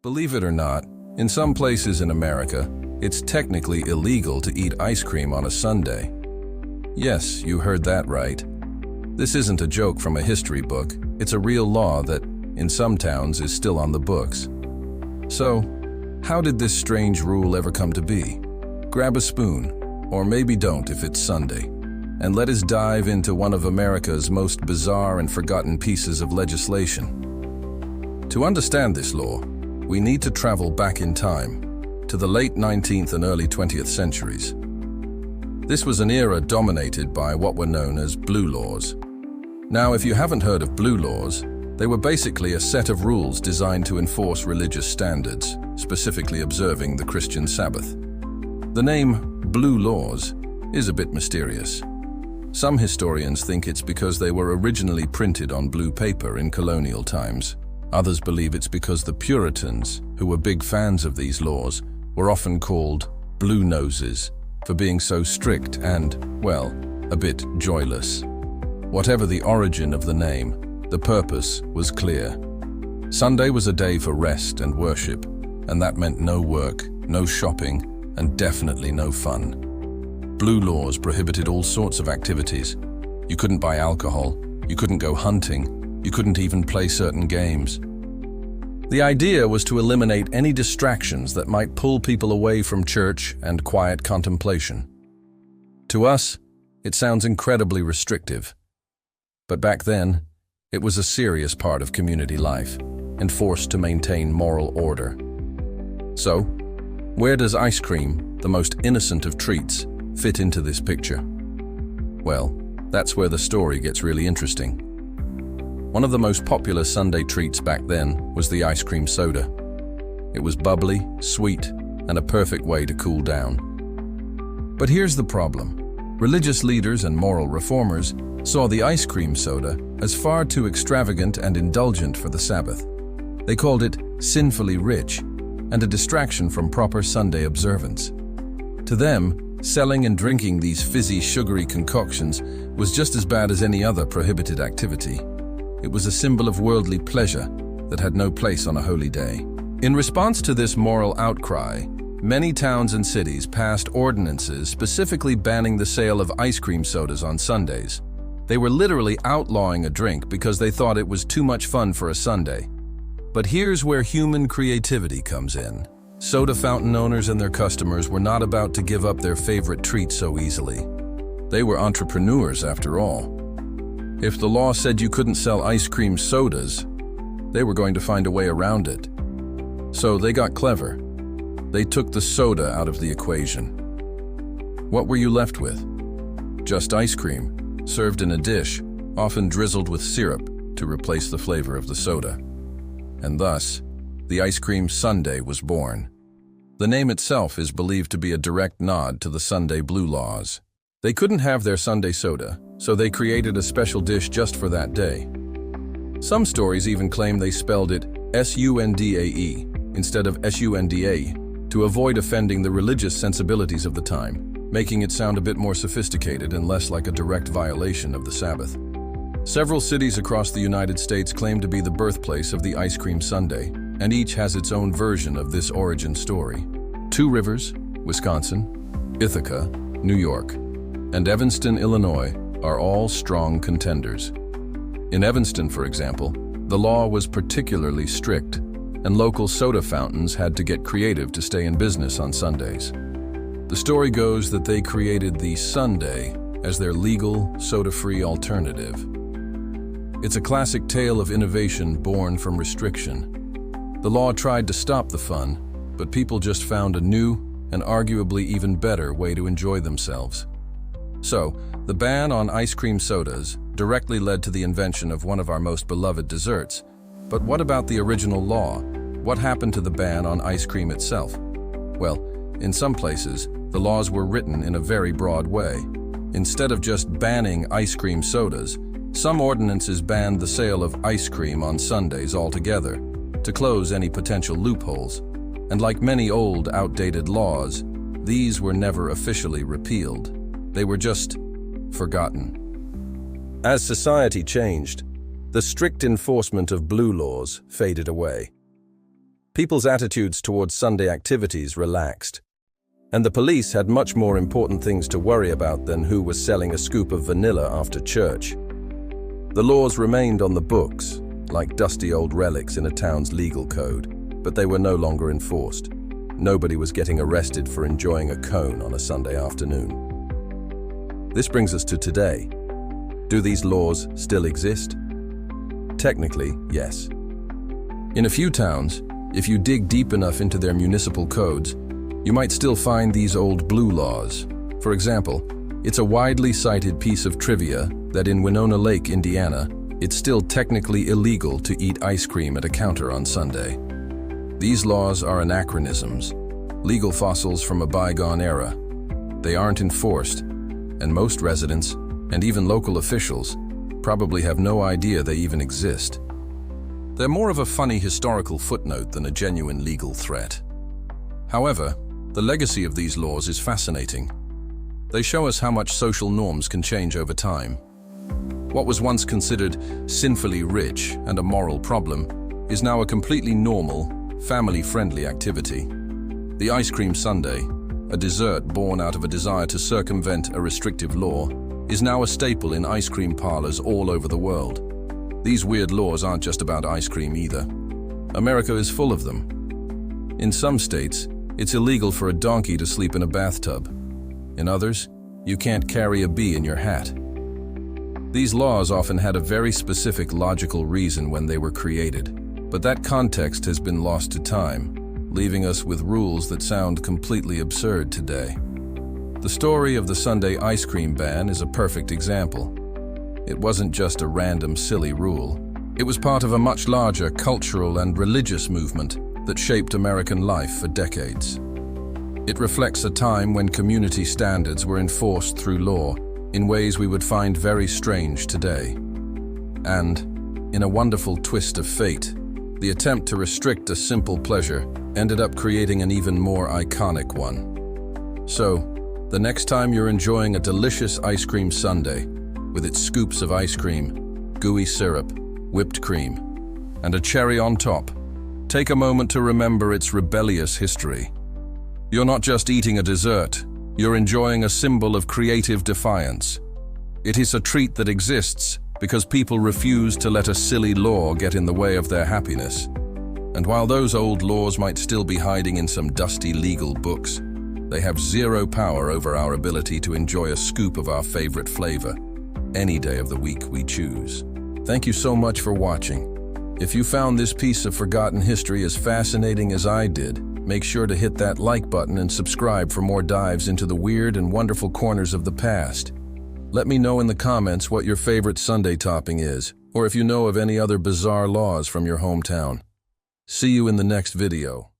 Believe it or not, in some places in America, it's technically illegal to eat ice cream on a Sunday. Yes, you heard that right. This isn't a joke from a history book. It's a real law that, in some towns, is still on the books. So, how did this strange rule ever come to be? Grab a spoon, or maybe don't if it's Sunday, and let us dive into one of America's most bizarre and forgotten pieces of legislation. To understand this law, we need to travel back in time, to the late 19th and early 20th centuries. This was an era dominated by what were known as blue laws. Now, if you haven't heard of blue laws, they were basically a set of rules designed to enforce religious standards, specifically observing the Christian Sabbath. The name blue laws is a bit mysterious. Some historians think it's because they were originally printed on blue paper in colonial times. Others believe it's because the Puritans, who were big fans of these laws, were often called blue noses for being so strict and, well, a bit joyless. Whatever the origin of the name, the purpose was clear. Sunday was a day for rest and worship, and that meant no work, no shopping, and definitely no fun. Blue laws prohibited all sorts of activities. You couldn't buy alcohol, you couldn't go hunting, you couldn't even play certain games. The idea was to eliminate any distractions that might pull people away from church and quiet contemplation. To us, it sounds incredibly restrictive. But back then, it was a serious part of community life, enforced to maintain moral order. So, where does ice cream, the most innocent of treats, fit into this picture? Well, that's where the story gets really interesting. One of the most popular Sunday treats back then was the ice cream soda. It was bubbly, sweet, and a perfect way to cool down. But here's the problem. Religious leaders and moral reformers saw the ice cream soda as far too extravagant and indulgent for the Sabbath. They called it sinfully rich and a distraction from proper Sunday observance. To them, selling and drinking these fizzy, sugary concoctions was just as bad as any other prohibited activity. It was a symbol of worldly pleasure that had no place on a holy day. In response to this moral outcry, many towns and cities passed ordinances specifically banning the sale of ice cream sodas on Sundays. They were literally outlawing a drink because they thought it was too much fun for a Sunday. But here's where human creativity comes in. Soda fountain owners and their customers were not about to give up their favorite treat so easily. They were entrepreneurs after all. If the law said you couldn't sell ice cream sodas, they were going to find a way around it. So they got clever. They took the soda out of the equation. What were you left with? Just ice cream, served in a dish, often drizzled with syrup to replace the flavor of the soda. And thus, the ice cream sundae was born. The name itself is believed to be a direct nod to the Sunday blue laws. They couldn't have their Sunday soda, so they created a special dish just for that day. Some stories even claim they spelled it S-U-N-D-A-E instead of S-U-N-D-A to avoid offending the religious sensibilities of the time, making it sound a bit more sophisticated and less like a direct violation of the Sabbath. Several cities across the United States claim to be the birthplace of the ice cream sundae, and each has its own version of this origin story. Two Rivers, Wisconsin, Ithaca, New York, and Evanston, Illinois, are all strong contenders. In Evanston, for example, the law was particularly strict, and local soda fountains had to get creative to stay in business on Sundays. The story goes that they created the sundae as their legal, soda-free alternative. It's a classic tale of innovation born from restriction. The law tried to stop the fun, but people just found a new and arguably even better way to enjoy themselves. So, the ban on ice cream sodas directly led to the invention of one of our most beloved desserts. But what about the original law? What happened to the ban on ice cream itself? Well, in some places, the laws were written in a very broad way. Instead of just banning ice cream sodas, some ordinances banned the sale of ice cream on Sundays altogether, to close any potential loopholes. And like many old, outdated laws, these were never officially repealed. They were just forgotten. As society changed, the strict enforcement of blue laws faded away. People's attitudes towards Sunday activities relaxed, and the police had much more important things to worry about than who was selling a scoop of vanilla after church. The laws remained on the books, like dusty old relics in a town's legal code, but they were no longer enforced. Nobody was getting arrested for enjoying a cone on a Sunday afternoon. This brings us to today. Do these laws still exist? Technically, yes. In a few towns, if you dig deep enough into their municipal codes, you might still find these old blue laws. For example, it's a widely cited piece of trivia that in Winona Lake, Indiana, it's still technically illegal to eat ice cream at a counter on Sunday. These laws are anachronisms, legal fossils from a bygone era. They aren't enforced, and most residents, and even local officials, probably have no idea they even exist. They're more of a funny historical footnote than a genuine legal threat. However, the legacy of these laws is fascinating. They show us how much social norms can change over time. What was once considered sinfully rich and a moral problem is now a completely normal, family-friendly activity. The ice cream sundae, a dessert born out of a desire to circumvent a restrictive law, is now a staple in ice cream parlors all over the world. These weird laws aren't just about ice cream either. America is full of them. In some states, it's illegal for a donkey to sleep in a bathtub. In others, you can't carry a bee in your hat. These laws often had a very specific logical reason when they were created, but that context has been lost to time, leaving us with rules that sound completely absurd today. The story of the Sunday ice cream ban is a perfect example. It wasn't just a random silly rule. It was part of a much larger cultural and religious movement that shaped American life for decades. It reflects a time when community standards were enforced through law in ways we would find very strange today. And, in a wonderful twist of fate, the attempt to restrict a simple pleasure ended up creating an even more iconic one. So, the next time you're enjoying a delicious ice cream sundae, with its scoops of ice cream, gooey syrup, whipped cream, and a cherry on top, take a moment to remember its rebellious history. You're not just eating a dessert, you're enjoying a symbol of creative defiance. It is a treat that exists because people refuse to let a silly law get in the way of their happiness. And while those old laws might still be hiding in some dusty legal books, they have zero power over our ability to enjoy a scoop of our favorite flavor any day of the week we choose. Thank you so much for watching. If you found this piece of forgotten history as fascinating as I did, make sure to hit that like button and subscribe for more dives into the weird and wonderful corners of the past. Let me know in the comments what your favorite sundae topping is, or if you know of any other bizarre laws from your hometown. See you in the next video.